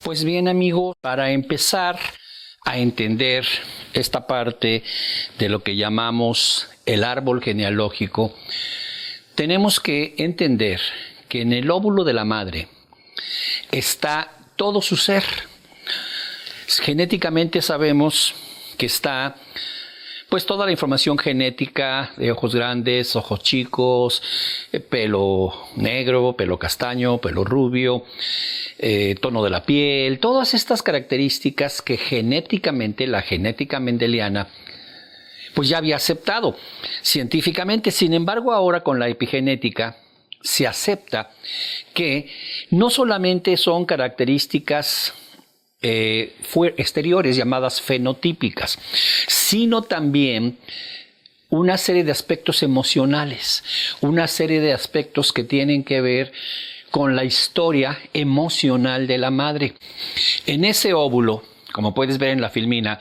Pues bien, amigos, para empezar a entender esta parte de lo que llamamos el árbol genealógico, tenemos que entender que en el óvulo de la madre está todo su ser. Genéticamente sabemos que está pues toda la información genética de ojos grandes, ojos chicos, pelo negro, pelo castaño, pelo rubio, tono de la piel, todas estas características que genéticamente, la genética mendeliana, pues ya había aceptado científicamente. Sin embargo, ahora con la epigenética se acepta que no solamente son características exteriores llamadas fenotípicas, sino también una serie de aspectos emocionales, una serie de aspectos que tienen que ver con la historia emocional de la madre. En ese óvulo, como puedes ver en la filmina,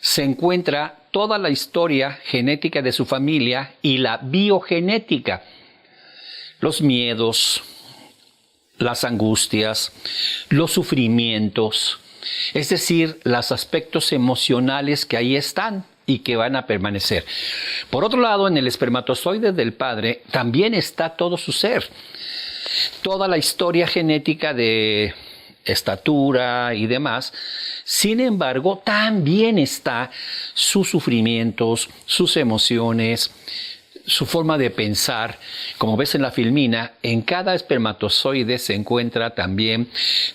se encuentra toda la historia genética de su familia y la biogenética, los miedos, las angustias, los sufrimientos, es decir, los aspectos emocionales que ahí están y que van a permanecer. Por otro lado, en el espermatozoide del padre también está todo su ser, toda la historia genética de estatura y demás. Sin embargo, también está sus sufrimientos, sus emociones, su forma de pensar. Como ves en la filmina, en cada espermatozoide se encuentra también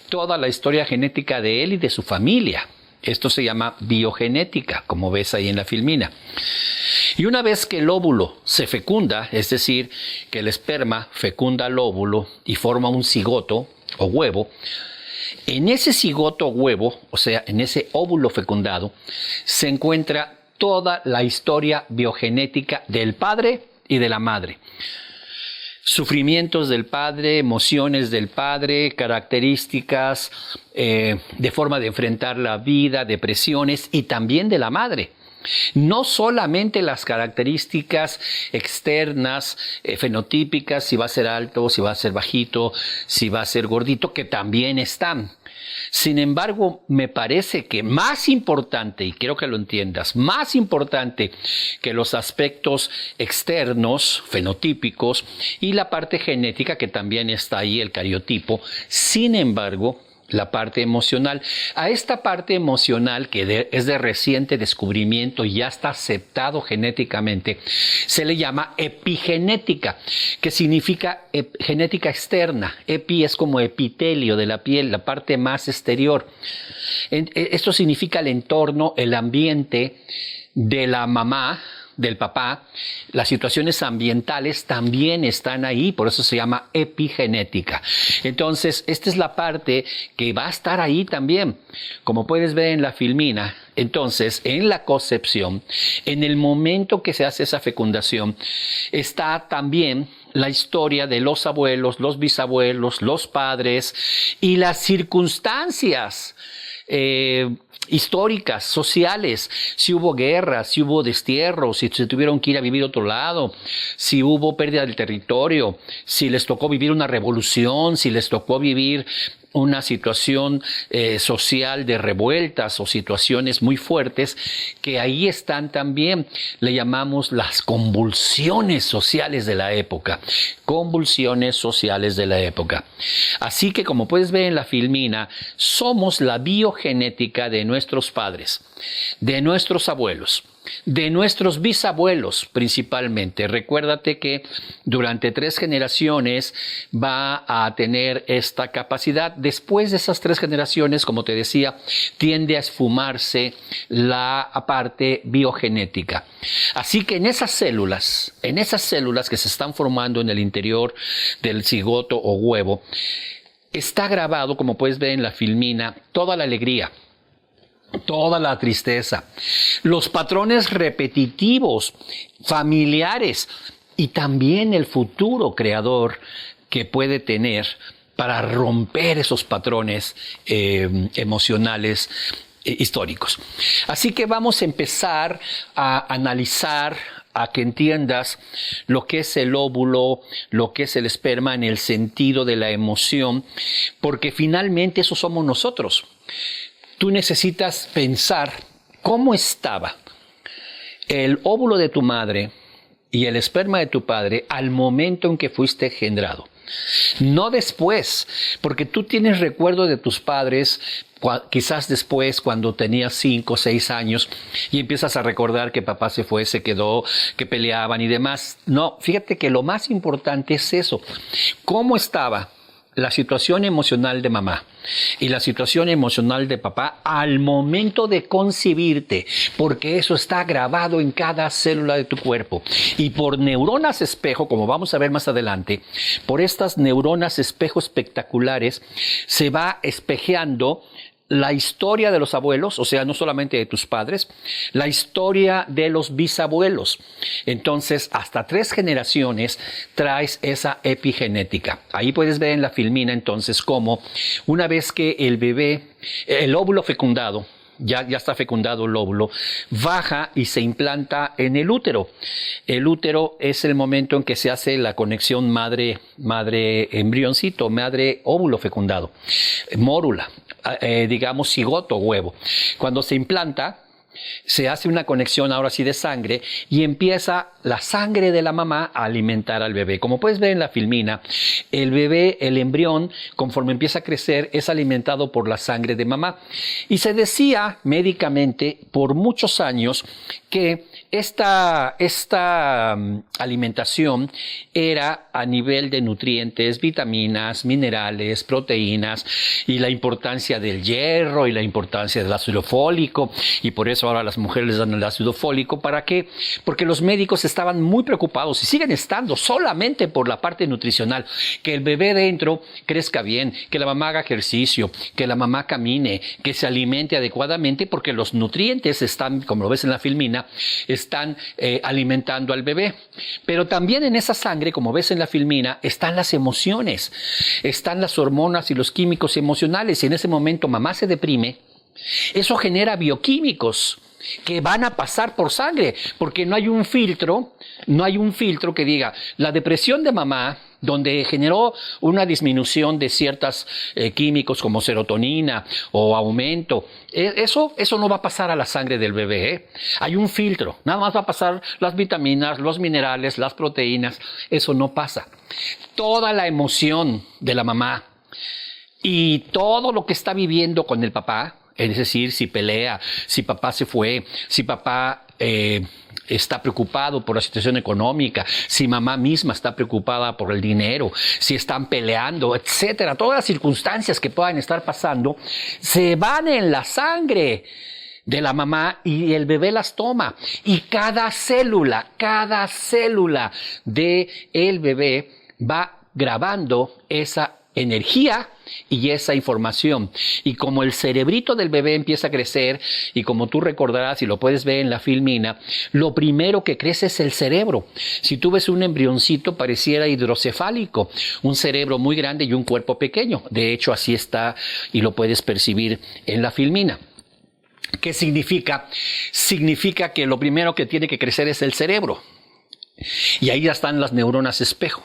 toda la historia genética de él y de su familia. Esto se llama biogenética, como ves ahí en la filmina. Y una vez que el óvulo se fecunda, es decir, que el esperma fecunda el óvulo y forma un cigoto o huevo, en ese cigoto o huevo, o sea, en ese óvulo fecundado, se encuentra toda la historia biogenética del padre y de la madre. Sufrimientos del padre, emociones del padre, características de forma de enfrentar la vida, depresiones, y también de la madre. No solamente las características externas, fenotípicas, si va a ser alto, si va a ser bajito, si va a ser gordito, que también están. Sin embargo, me parece que más importante, y quiero que lo entiendas, más importante que los aspectos externos, fenotípicos, y la parte genética, que también está ahí, el cariotipo, sin embargo, la parte emocional. A esta parte emocional, que es de reciente descubrimiento y ya está aceptado genéticamente, se le llama epigenética, que significa genética externa. Epi es como epitelio de la piel, la parte más exterior. Esto significa el entorno, el ambiente de la mamá, del papá. Las situaciones ambientales también están ahí, por eso se llama epigenética. Entonces, esta es la parte que va a estar ahí también, como puedes ver en la filmina. Entonces, en la concepción, en el momento que se hace esa fecundación, está también la historia de los abuelos, los bisabuelos, los padres y las circunstancias históricas, sociales, si hubo guerras, si hubo destierros, si se tuvieron que ir a vivir a otro lado, si hubo pérdida del territorio, si les tocó vivir una revolución, si les tocó vivir una situación social de revueltas o situaciones muy fuertes, que ahí están también. Le llamamos las convulsiones sociales de la época. Convulsiones sociales de la época. Así que, como puedes ver en la filmina, somos la biogenética de nuestros padres, de nuestros abuelos, de nuestros bisabuelos principalmente. Recuérdate que durante 3 generaciones va a tener esta capacidad. Después de esas 3 generaciones, como te decía, tiende a esfumarse la parte biogenética. Así que en esas células que se están formando en el interior del cigoto o huevo, está grabado, como puedes ver en la filmina, toda la alegría, toda la tristeza, los patrones repetitivos, familiares, y también el futuro creador que puede tener para romper esos patrones emocionales históricos. Así que vamos a empezar a analizar, a que entiendas lo que es el óvulo, lo que es el esperma en el sentido de la emoción, porque finalmente eso somos nosotros. Tú necesitas pensar cómo estaba el óvulo de tu madre y el esperma de tu padre al momento en que fuiste engendrado. No después, porque tú tienes recuerdo de tus padres, quizás después cuando tenías 5 o 6 años y empiezas a recordar que papá se fue, se quedó, que peleaban y demás. No, fíjate que lo más importante es eso. ¿Cómo estaba la situación emocional de mamá y la situación emocional de papá al momento de concebirte? Porque eso está grabado en cada célula de tu cuerpo. Y por neuronas espejo, como vamos a ver más adelante, por estas neuronas espejo espectaculares, se va espejeando la historia de los abuelos, o sea, no solamente de tus padres, la historia de los bisabuelos. Entonces, hasta 3 generaciones traes esa epigenética. Ahí puedes ver en la filmina, entonces, cómo una vez que el bebé, el óvulo fecundado, ya está fecundado el óvulo, baja y se implanta en el útero. El útero es el momento en que se hace la conexión madre-embrioncito, madre-óvulo fecundado, mórula, digamos cigoto, huevo. Cuando se implanta, se hace una conexión ahora sí de sangre y empieza la sangre de la mamá a alimentar al bebé. Como puedes ver en la filmina, el bebé, el embrión, conforme empieza a crecer, es alimentado por la sangre de mamá. Y se decía médicamente por muchos años que esta alimentación era a nivel de nutrientes, vitaminas, minerales, proteínas y la importancia del hierro y la importancia del ácido fólico, y por eso ahora las mujeres les dan el ácido fólico. ¿Para qué? Porque los médicos estaban muy preocupados y siguen estando solamente por la parte nutricional, que el bebé dentro crezca bien, que la mamá haga ejercicio, que la mamá camine, que se alimente adecuadamente, porque los nutrientes están, como lo ves en la filmina, están alimentando al bebé. Pero también en esa sangre, como ves en la filmina, están las emociones, están las hormonas y los químicos emocionales. Y en ese momento mamá se deprime, eso genera bioquímicos que van a pasar por sangre, porque no hay un filtro que diga, la depresión de mamá, donde generó una disminución de ciertos químicos como serotonina o aumento, eso no va a pasar a la sangre del bebé. Hay un filtro, nada más va a pasar las vitaminas, los minerales, las proteínas, eso no pasa. Toda la emoción de la mamá y todo lo que está viviendo con el papá, es decir, si pelea, si papá se fue, si papá está preocupado por la situación económica, si mamá misma está preocupada por el dinero, si están peleando, etcétera. Todas las circunstancias que puedan estar pasando se van en la sangre de la mamá y el bebé las toma. Y cada célula de el bebé va grabando esa energía y esa información. Y como el cerebrito del bebé empieza a crecer, y como tú recordarás y lo puedes ver en la filmina, lo primero que crece es el cerebro. Si tú ves un embrioncito, pareciera hidrocefálico, un cerebro muy grande y un cuerpo pequeño. De hecho, así está y lo puedes percibir en la filmina. ¿Qué significa? Significa que lo primero que tiene que crecer es el cerebro. Y ahí ya están las neuronas espejo.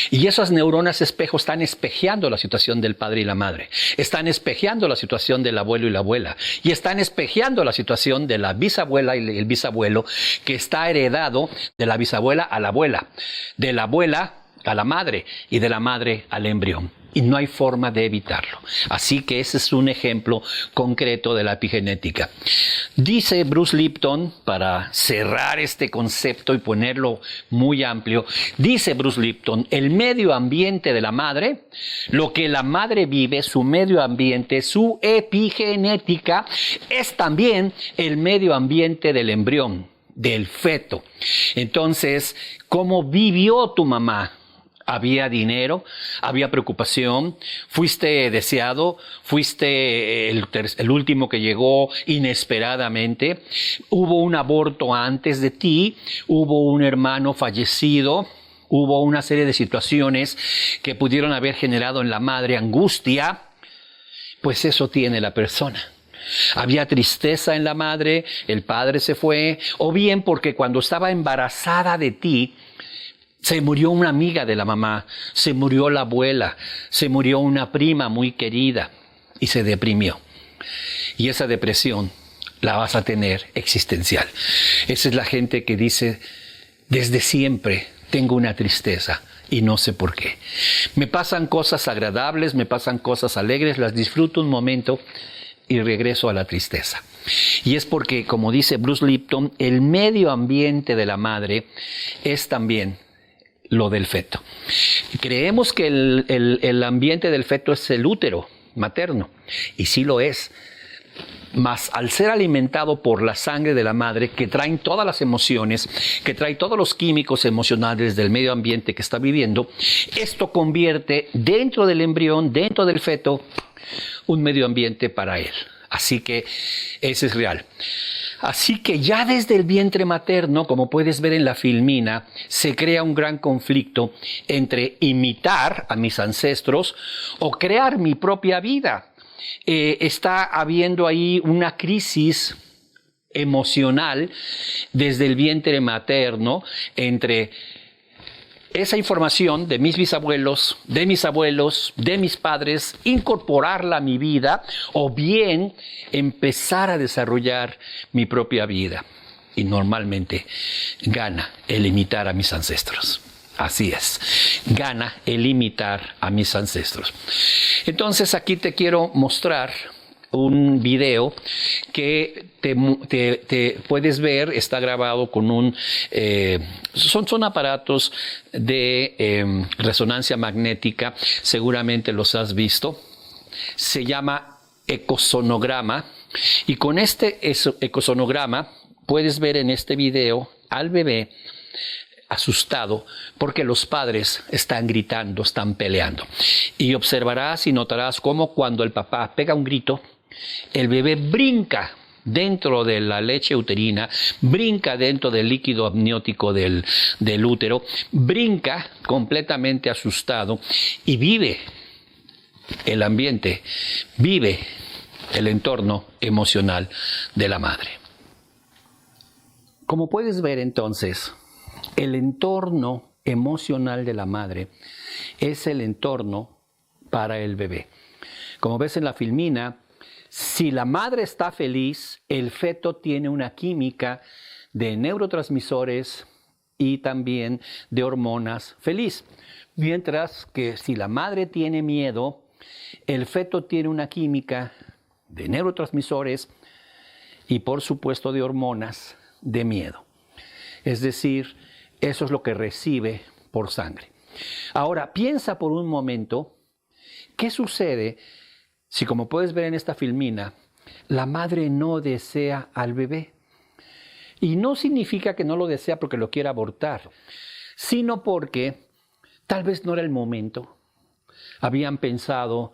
Y esas neuronas espejo están espejeando la situación del padre y la madre, están espejeando la situación del abuelo y la abuela, y están espejeando la situación de la bisabuela y el bisabuelo, que está heredado de la bisabuela a la abuela, de la abuela a la madre y de la madre al embrión. Y no hay forma de evitarlo. Así que ese es un ejemplo concreto de la epigenética. Dice Bruce Lipton, para cerrar este concepto y ponerlo muy amplio, dice Bruce Lipton, el medio ambiente de la madre, lo que la madre vive, su medio ambiente, su epigenética, es también el medio ambiente del embrión, del feto. Entonces, ¿cómo vivió tu mamá? Había dinero, había preocupación, fuiste deseado, fuiste el último que llegó inesperadamente, hubo un aborto antes de ti, hubo un hermano fallecido, hubo una serie de situaciones que pudieron haber generado en la madre angustia. Pues eso tiene la persona. Había tristeza en la madre, el padre se fue, o bien porque cuando estaba embarazada de ti, se murió una amiga de la mamá, se murió la abuela, se murió una prima muy querida y se deprimió. Y esa depresión la vas a tener existencial. Esa es la gente que dice, desde siempre tengo una tristeza y no sé por qué. Me pasan cosas agradables, me pasan cosas alegres, las disfruto un momento y regreso a la tristeza. Y es porque, como dice Bruce Lipton, el medio ambiente de la madre es también lo del feto. Creemos que el ambiente del feto es el útero materno, y sí lo es. Mas al ser alimentado por la sangre de la madre, que traen todas las emociones, que trae todos los químicos emocionales del medio ambiente que está viviendo, esto convierte dentro del embrión, dentro del feto, un medio ambiente para él. Así que ese es real. Así que ya desde el vientre materno, como puedes ver en la filmina, se crea un gran conflicto entre imitar a mis ancestros o crear mi propia vida. Está habiendo ahí una crisis emocional desde el vientre materno entre esa información de mis bisabuelos, de mis abuelos, de mis padres, incorporarla a mi vida o bien empezar a desarrollar mi propia vida. Y normalmente gana el imitar a mis ancestros. Así es, gana el imitar a mis ancestros. Entonces aquí te quiero mostrar un video que te puedes ver, está grabado con un... son aparatos de resonancia magnética, seguramente los has visto. Se llama ecosonograma y con este ecosonograma puedes ver en este video al bebé asustado porque los padres están gritando, están peleando. Y observarás y notarás cómo cuando el papá pega un grito, el bebé brinca dentro de la leche uterina, brinca dentro del líquido amniótico del útero, brinca completamente asustado y vive el ambiente, vive el entorno emocional de la madre. Como puedes ver entonces, el entorno emocional de la madre es el entorno para el bebé. Como ves en la filmina, si la madre está feliz, el feto tiene una química de neurotransmisores y también de hormonas feliz. Mientras que si la madre tiene miedo, el feto tiene una química de neurotransmisores y por supuesto de hormonas de miedo. Es decir, eso es lo que recibe por sangre. Ahora, piensa por un momento, ¿qué sucede si, como puedes ver en esta filmina, la madre no desea al bebé? Y no significa que no lo desea porque lo quiera abortar, sino porque tal vez no era el momento. Habían pensado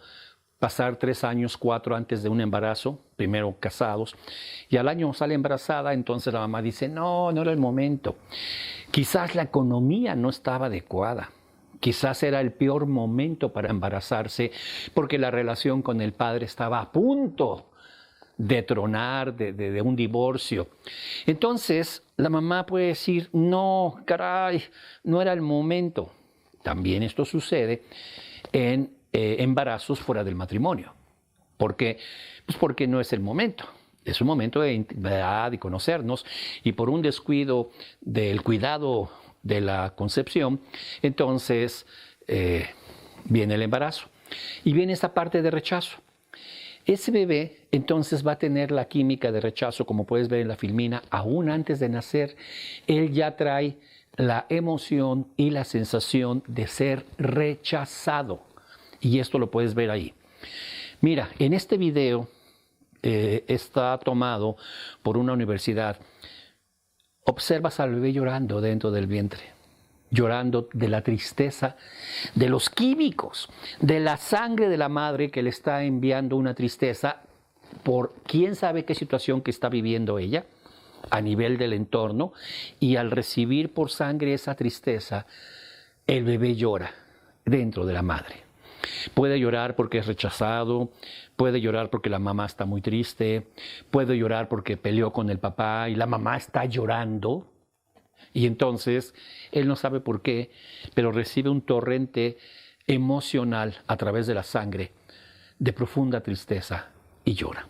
pasar 3 años, 4 antes de un embarazo, primero casados, y al año sale embarazada, entonces la mamá dice, no era el momento. Quizás la economía no estaba adecuada. Quizás era el peor momento para embarazarse porque la relación con el padre estaba a punto de tronar, de un divorcio. Entonces, la mamá puede decir, no, caray, no era el momento. También esto sucede en embarazos fuera del matrimonio. ¿Por qué? Pues porque no es el momento. Es un momento de intimidad y conocernos, y por un descuido del cuidado de la concepción, entonces viene el embarazo y viene esta parte de rechazo. Ese bebé entonces va a tener la química de rechazo, como puedes ver en la filmina, aún antes de nacer. Él ya trae la emoción y la sensación de ser rechazado, y esto lo puedes ver ahí. Mira, en este video está tomado por una universidad. Observas al bebé llorando dentro del vientre, llorando de la tristeza, de los químicos, de la sangre de la madre que le está enviando una tristeza por quién sabe qué situación que está viviendo ella a nivel del entorno, y al recibir por sangre esa tristeza, el bebé llora dentro de la madre. Puede llorar porque es rechazado, puede llorar porque la mamá está muy triste, puede llorar porque peleó con el papá y la mamá está llorando. Y entonces él no sabe por qué, pero recibe un torrente emocional a través de la sangre de profunda tristeza y llora.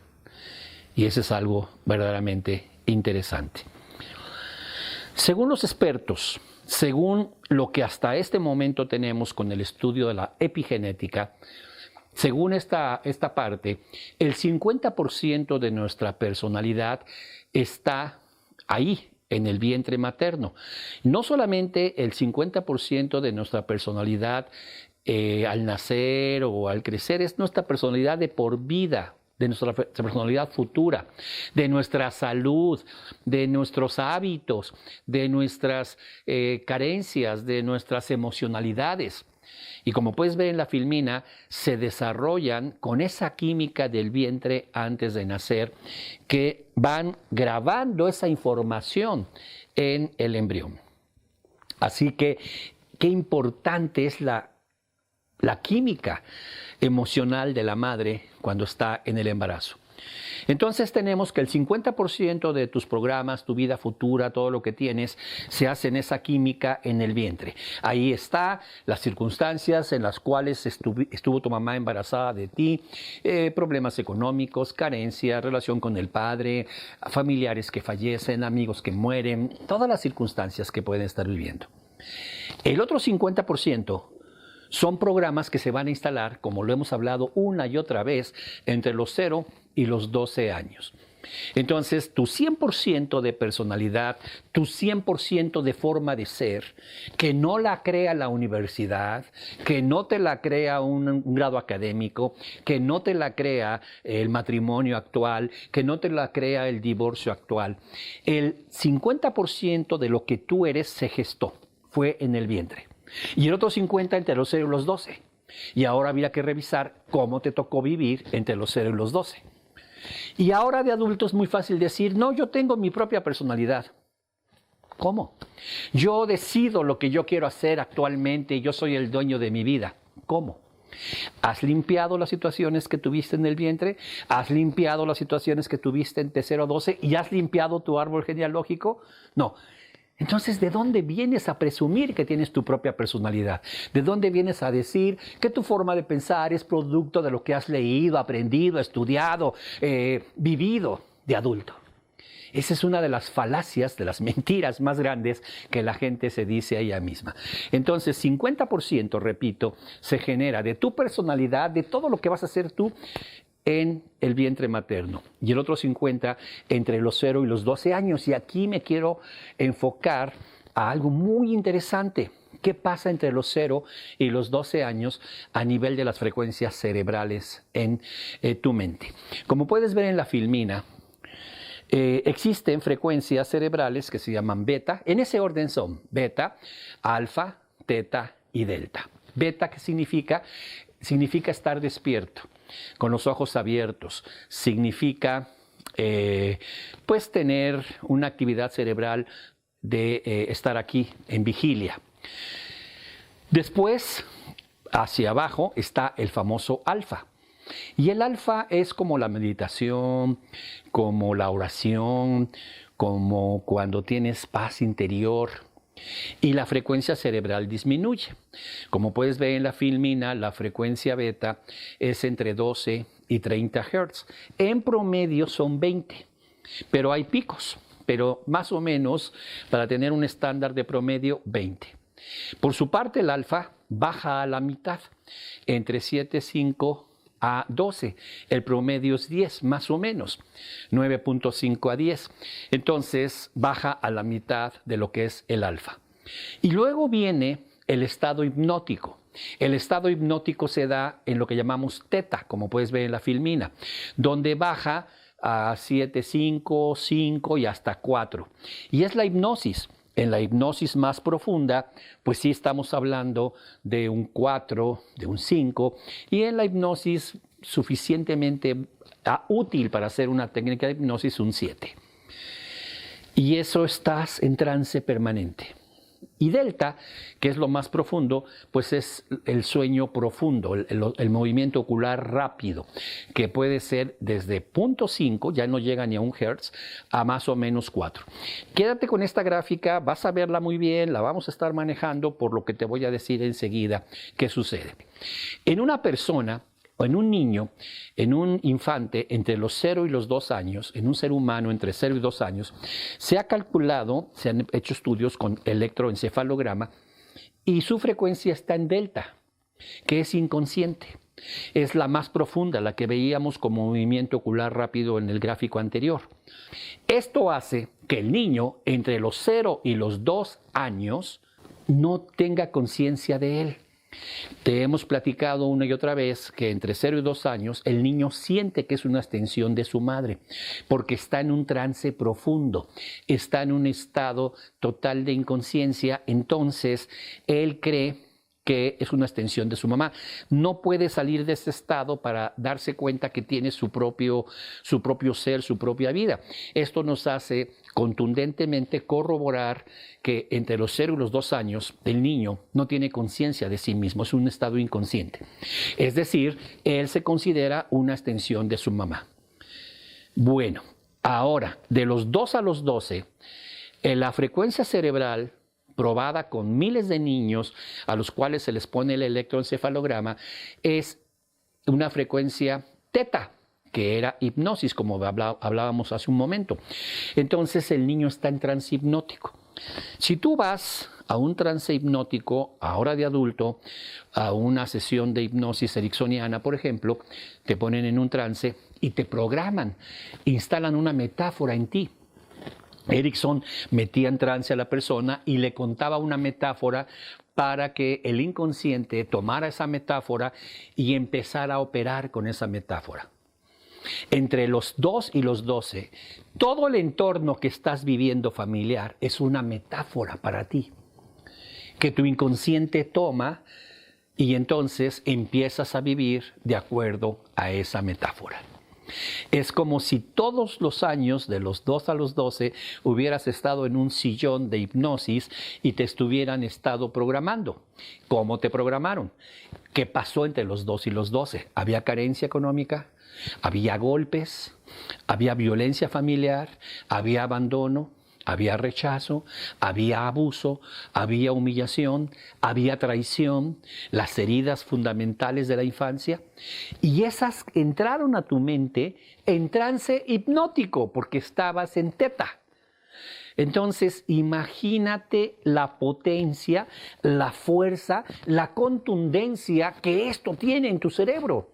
Y eso es algo verdaderamente interesante. Según los expertos, según lo que hasta este momento tenemos con el estudio de la epigenética, según esta parte, el 50% de nuestra personalidad está ahí, en el vientre materno. No solamente el 50% de nuestra personalidad al nacer o al crecer, es nuestra personalidad de por vida, de nuestra personalidad futura, de nuestra salud, de nuestros hábitos, de nuestras carencias, de nuestras emocionalidades. Y como puedes ver en la filmina, se desarrollan con esa química del vientre antes de nacer, que van grabando esa información en el embrión. Así que, qué importante es la química emocional de la madre cuando está en el embarazo. Entonces tenemos que el 50% de tus programas, tu vida futura, todo lo que tienes, se hace en esa química en el vientre. Ahí está las circunstancias en las cuales estuvo tu mamá embarazada de ti, problemas económicos, carencia, relación con el padre, familiares que fallecen, amigos que mueren, todas las circunstancias que pueden estar viviendo. El otro 50% son programas que se van a instalar, como lo hemos hablado una y otra vez, entre los 0 y los 12 años. Entonces, tu 100% de personalidad, tu 100% de forma de ser, que no la crea la universidad, que no te la crea un grado académico, que no te la crea el matrimonio actual, que no te la crea el divorcio actual. El 50% de lo que tú eres se gestó, fue en el vientre. Y el otro 50 entre los 0 y los 12. Y ahora había que revisar cómo te tocó vivir entre los 0 y los 12. Y ahora de adulto es muy fácil decir, no, yo tengo mi propia personalidad. ¿Cómo? Yo decido lo que yo quiero hacer actualmente y yo soy el dueño de mi vida. ¿Cómo? ¿Has limpiado las situaciones que tuviste en el vientre? ¿Has limpiado las situaciones que tuviste entre 0 a 12? ¿Y has limpiado tu árbol genealógico? No. Entonces, ¿de dónde vienes a presumir que tienes tu propia personalidad? ¿De dónde vienes a decir que tu forma de pensar es producto de lo que has leído, aprendido, estudiado, vivido de adulto? Esa es una de las falacias, de las mentiras más grandes que la gente se dice a ella misma. Entonces, 50%, repito, se genera de tu personalidad, de todo lo que vas a hacer tú, en el vientre materno, y el otro 50 entre los 0 y los 12 años. Y aquí me quiero enfocar a algo muy interesante. ¿Qué pasa entre los 0 y los 12 años a nivel de las frecuencias cerebrales en tu mente? Como puedes ver en la filmina, existen frecuencias cerebrales que se llaman beta. En ese orden son beta, alfa, teta y delta. Beta, ¿qué significa? Significa estar despierto, con los ojos abiertos. Significa pues tener una actividad cerebral de estar aquí en vigilia. Después, hacia abajo, está el famoso alfa. Y el alfa es como la meditación, como la oración, como cuando tienes paz interior. Y la frecuencia cerebral disminuye. Como puedes ver en la filmina, la frecuencia beta es entre 12 y 30 Hz. En promedio son 20, pero hay picos, pero más o menos para tener un estándar de promedio 20. Por su parte, el alfa baja a la mitad, entre 7,5 a 12. El promedio es 10, más o menos, 9.5 a 10. Entonces baja a la mitad de lo que es el alfa. Y luego viene el estado hipnótico. El estado hipnótico se da en lo que llamamos teta, como puedes ver en la filmina, donde baja a 7,5, 5 y hasta 4. Y es la hipnosis. En la hipnosis más profunda, pues sí estamos hablando de un 4, de un 5, y en la hipnosis suficientemente útil para hacer una técnica de hipnosis, un 7. Y eso estás en trance permanente. Y delta, que es lo más profundo, pues es el sueño profundo, el movimiento ocular rápido, que puede ser desde 0.5, ya no llega ni a 1 Hz, a más o menos 4. Quédate con esta gráfica, vas a verla muy bien, la vamos a estar manejando por lo que te voy a decir enseguida qué sucede. En una persona, o en un niño, en un infante entre los 0 y los 2 años, en un ser humano entre 0 y 2 años, se ha calculado, se han hecho estudios con electroencefalograma y su frecuencia está en delta, que es inconsciente. Es la más profunda, la que veíamos como movimiento ocular rápido en el gráfico anterior. Esto hace que el niño entre los 0 y los 2 años no tenga conciencia de él. Te hemos platicado una y otra vez que entre 0 y 2 años el niño siente que es una extensión de su madre, porque está en un trance profundo, está en un estado total de inconsciencia, entonces él cree que es una extensión de su mamá. No puede salir de ese estado para darse cuenta que tiene su propio ser, su propia vida. Esto nos hace contundentemente corroborar que entre los 0 y los 2 años el niño no tiene conciencia de sí mismo, es un estado inconsciente. Es decir, él se considera una extensión de su mamá. Bueno, ahora, de los 2 a los 12, la frecuencia cerebral probada con miles de niños a los cuales se les pone el electroencefalograma, es una frecuencia teta, que era hipnosis, como hablábamos hace un momento. Entonces el niño está en trance hipnótico. Si tú vas a un trance hipnótico, ahora de adulto, a una sesión de hipnosis ericksoniana, por ejemplo, te ponen en un trance y te programan, instalan una metáfora en ti. Erickson metía en trance a la persona y le contaba una metáfora para que el inconsciente tomara esa metáfora y empezara a operar con esa metáfora. Entre los 2 y los 12, todo el entorno que estás viviendo familiar es una metáfora para ti, que tu inconsciente toma y entonces empiezas a vivir de acuerdo a esa metáfora. Es como si todos los años, de los 2 a los 12, hubieras estado en un sillón de hipnosis y te estuvieran estado programando. ¿Cómo te programaron? ¿Qué pasó entre los 2 y los 12? ¿Había carencia económica? ¿Había golpes? ¿Había violencia familiar? ¿Había abandono? Había rechazo, había abuso, había humillación, había traición, las heridas fundamentales de la infancia. Y esas entraron a tu mente en trance hipnótico porque estabas en teta. Entonces, imagínate la potencia, la fuerza, la contundencia que esto tiene en tu cerebro.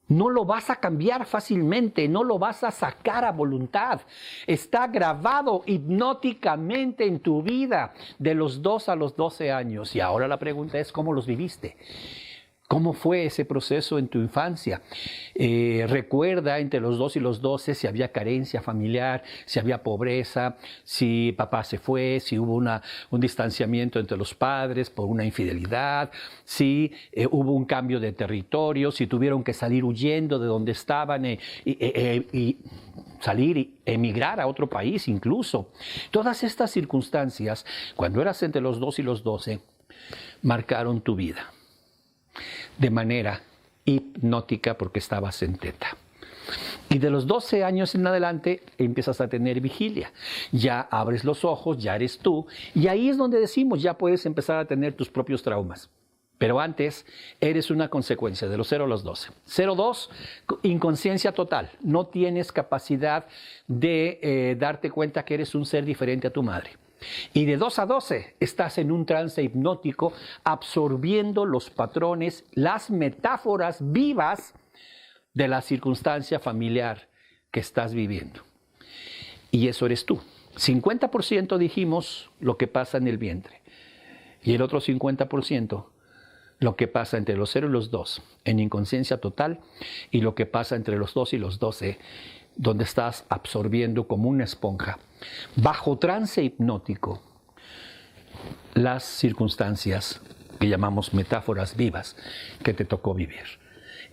No lo vas a cambiar fácilmente, no lo vas a sacar a voluntad. Está grabado hipnóticamente en tu vida de los 2 a los 12 años. Y ahora la pregunta es, ¿cómo los viviste? ¿Cómo fue ese proceso en tu infancia? Recuerda entre los 2 y los 12 si había carencia familiar, si había pobreza, si papá se fue, si hubo un distanciamiento entre los padres por una infidelidad, si hubo un cambio de territorio, si tuvieron que salir huyendo de donde estaban y salir y emigrar a otro país incluso. Todas estas circunstancias, cuando eras entre los 2 y los 12, marcaron tu vida de manera hipnótica porque estabas en teta. Y de los 12 años en adelante empiezas a tener vigilia. Ya abres los ojos, ya eres tú. Y ahí es donde decimos, ya puedes empezar a tener tus propios traumas. Pero antes eres una consecuencia de los 0 a los 12. 0-2, inconsciencia total. No tienes capacidad de darte cuenta que eres un ser diferente a tu madre. Y de 2 a 12 estás en un trance hipnótico absorbiendo los patrones, las metáforas vivas de la circunstancia familiar que estás viviendo. Y eso eres tú. 50% dijimos lo que pasa en el vientre. Y el otro 50% lo que pasa entre los 0 y los 2 en inconsciencia total y lo que pasa entre los 2 y los 12 donde estás absorbiendo como una esponja, bajo trance hipnótico, las circunstancias que llamamos metáforas vivas que te tocó vivir.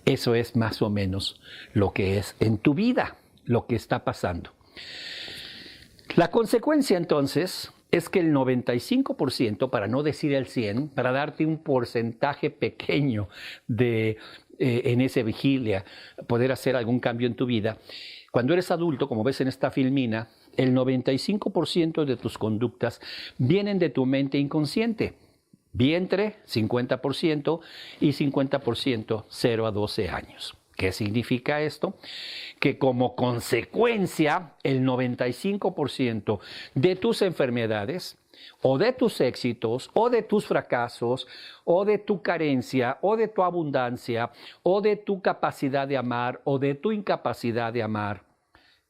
Eso es más o menos lo que es en tu vida, lo que está pasando. La consecuencia entonces es que el 95%, para no decir el 100%, para darte un porcentaje pequeño de en esa vigilia, poder hacer algún cambio en tu vida, cuando eres adulto, como ves en esta filmina, el 95% de tus conductas vienen de tu mente inconsciente. Vientre, 50% y 50% 0 a 12 años. ¿Qué significa esto? Que como consecuencia, el 95% de tus enfermedades, o de tus éxitos, o de tus fracasos, o de tu carencia, o de tu abundancia, o de tu capacidad de amar, o de tu incapacidad de amar,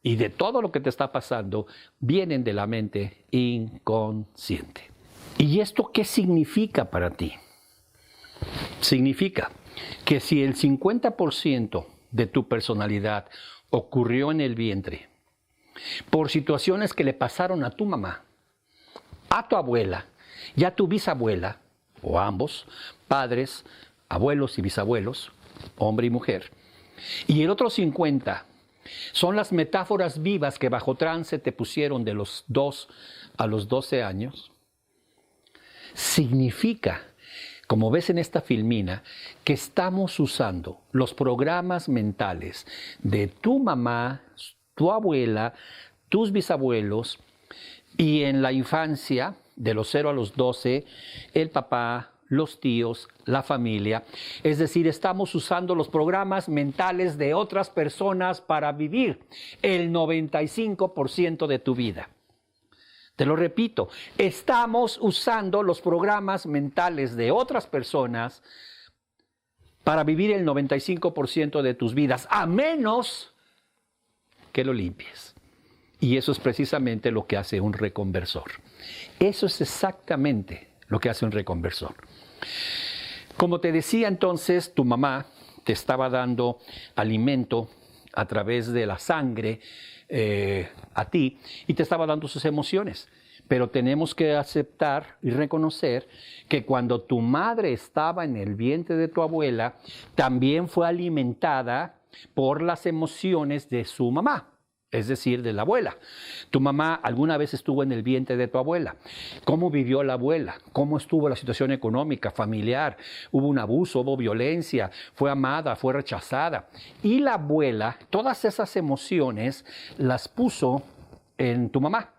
y de todo lo que te está pasando, vienen de la mente inconsciente. ¿Y esto qué significa para ti? Significa que si el 50% de tu personalidad ocurrió en el vientre por situaciones que le pasaron a tu mamá, a tu abuela y a tu bisabuela, o ambos, padres, abuelos y bisabuelos, hombre y mujer, y el otro 50% son las metáforas vivas que bajo trance te pusieron de los 2 a los 12 años, significa, como ves en esta filmina, que estamos usando los programas mentales de tu mamá, tu abuela, tus bisabuelos, y en la infancia, de los 0 a los 12, el papá, los tíos, la familia. Es decir, estamos usando los programas mentales de otras personas para vivir el 95% de tu vida. Te lo repito, estamos usando los programas mentales de otras personas para vivir el 95% de tus vidas, a menos que lo limpies. Y eso es precisamente lo que hace un reconversor. Eso es exactamente lo que hace un reconversor. Como te decía entonces, tu mamá te estaba dando alimento a través de la sangre a ti y te estaba dando sus emociones. Pero tenemos que aceptar y reconocer que cuando tu madre estaba en el vientre de tu abuela, también fue alimentada por las emociones de su mamá, es decir, de la abuela. Tu mamá alguna vez estuvo en el vientre de tu abuela. ¿Cómo vivió la abuela? ¿Cómo estuvo la situación económica, familiar? ¿Hubo un abuso? ¿Hubo violencia? ¿Fue amada? ¿Fue rechazada? Y la abuela, todas esas emociones las puso en tu mamá.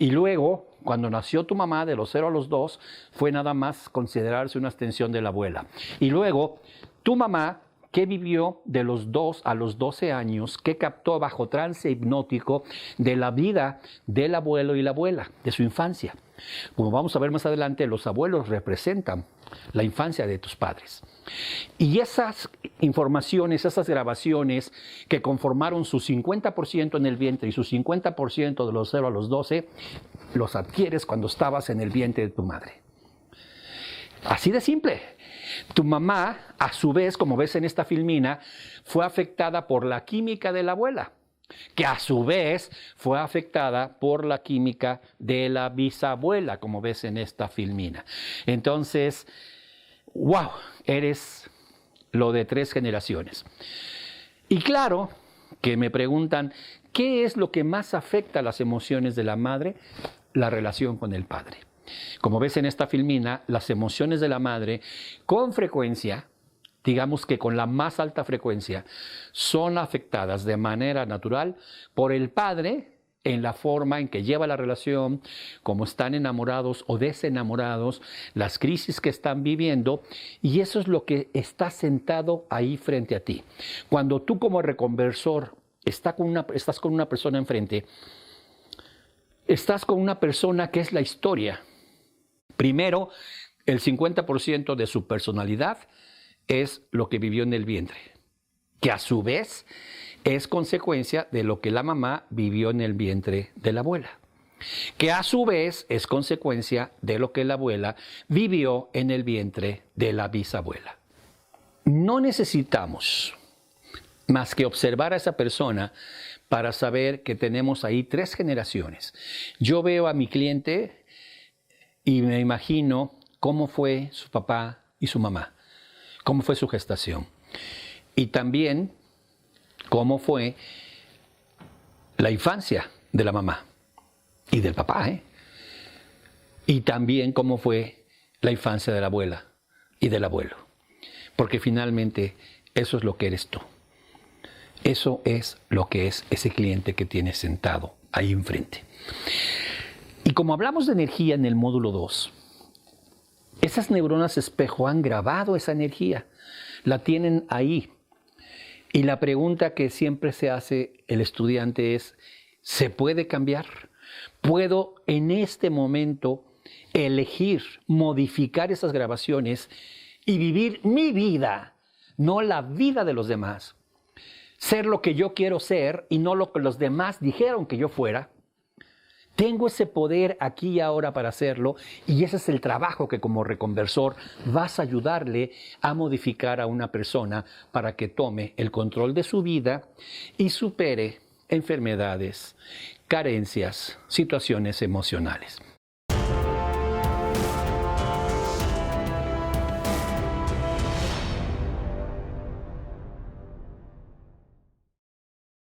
Y luego, cuando nació tu mamá, de los 0 a los 2, fue nada más considerarse una extensión de la abuela. Y luego, tu mamá, que vivió de los 2 a los 12 años, que captó bajo trance hipnótico de la vida del abuelo y la abuela, de su infancia. Como vamos a ver más adelante, los abuelos representan la infancia de tus padres. Y esas informaciones, esas grabaciones que conformaron su 50% en el vientre y su 50% de los 0 a los 12, los adquieres cuando estabas en el vientre de tu madre. Así de simple. Tu mamá, a su vez, como ves en esta filmina, fue afectada por la química de la abuela, que a su vez fue afectada por la química de la bisabuela, como ves en esta filmina. Entonces, wow, eres lo de 3 generaciones. Y claro que me preguntan, ¿qué es lo que más afecta a las emociones de la madre? La relación con el padre. Como ves en esta filmina, las emociones de la madre con frecuencia, digamos que con la más alta frecuencia, son afectadas de manera natural por el padre en la forma en que lleva la relación, cómo están enamorados o desenamorados, las crisis que están viviendo, y eso es lo que está sentado ahí frente a ti. Cuando tú como reconversor estás con una persona enfrente, estás con una persona que es la historia. Primero, el 50% de su personalidad es lo que vivió en el vientre, que a su vez es consecuencia de lo que la mamá vivió en el vientre de la abuela, que a su vez es consecuencia de lo que la abuela vivió en el vientre de la bisabuela. No necesitamos más que observar a esa persona para saber que tenemos ahí 3 generaciones. Yo veo a mi cliente y me imagino cómo fue su papá y su mamá, cómo fue su gestación. Y también cómo fue la infancia de la mamá y del papá. y también cómo fue la infancia de la abuela y del abuelo. Porque finalmente eso es lo que eres tú. Eso es lo que es ese cliente que tienes sentado ahí enfrente. Y como hablamos de energía en el módulo 2, esas neuronas espejo han grabado esa energía, la tienen ahí. Y la pregunta que siempre se hace el estudiante es, ¿se puede cambiar? ¿Puedo en este momento elegir, modificar esas grabaciones y vivir mi vida, no la vida de los demás? Ser lo que yo quiero ser y no lo que los demás dijeron que yo fuera. Tengo ese poder aquí y ahora para hacerlo, y ese es el trabajo que como reconversor vas a ayudarle a modificar a una persona para que tome el control de su vida y supere enfermedades, carencias, situaciones emocionales.